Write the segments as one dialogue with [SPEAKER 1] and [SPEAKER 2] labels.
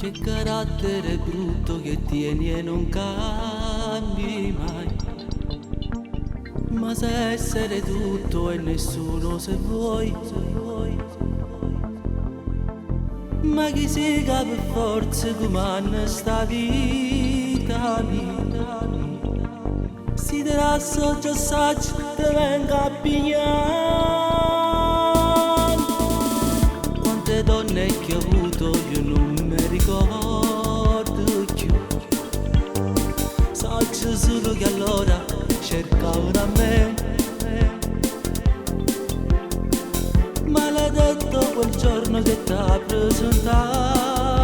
[SPEAKER 1] Che carattere brutto che tieni e non cambi mai. Ma sai essere tutto e nessuno se vuoi. Ma chi si per forza comanda sta vita mia. Si darà sotto assaggio te venga a pigliare. Quante donne che ho avuto io non mi ricordo più. So solo che allora cercavano a me. Maledetto quel giorno che t'ha presentato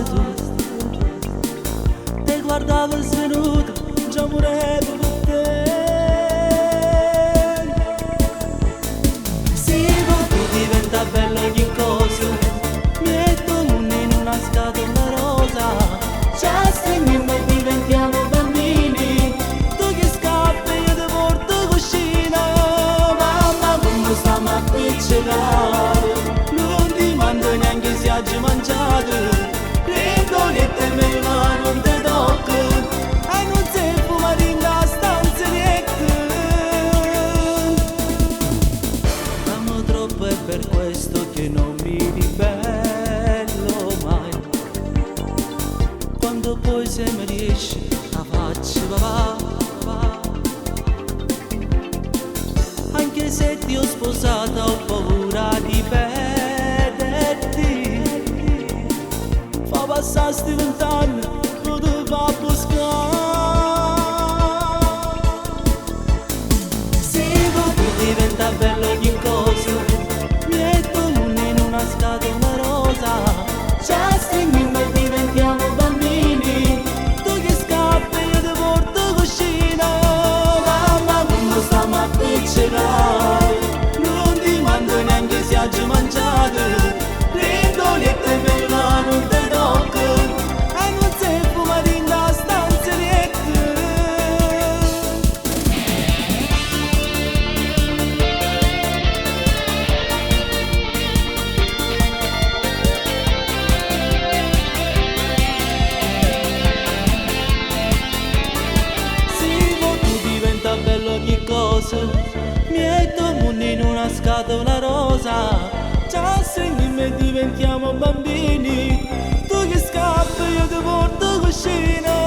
[SPEAKER 1] tu. Te guardavo svenuto, già murevo per te. Sì, ma tu diventa bello ogni cosa. Metto l'uno in una scatola rosa. Già stringiamo e diventiamo bambini. Tu che scappi io ti porto cucina. Mamma come stiamo a appiccicare. Non ti mando neanche se oggi mangiato. Regolette e me ma non ti tocco. E non sei fumare in la stanza niente. Amo troppo e per questo che non mi ribello mai. Quando poi se mi riesci la faccio papà. Anche se ti ho sposata ho paura di perderti. Fa passare sti 20 anni, non ti fa buscare. Sì, ma tu diventa bello ogni cosa. Metto l'uno in una scatola rosa. Già stringiamo e diventiamo bambini. Tu che scappi io ti porto cucina. Mamma come stiamo a appiccicare. Non ti mando neanche se oggi mangiato. Regolette e me ma non ti tocco. E non sei fumare in la stanza niente. Sì, ma tu diventa bello ogni cosa. Metto il mondo in una scatola rosa. Già stringiamo e diventiamo bambini. Tu che scappi io ti porto cucina.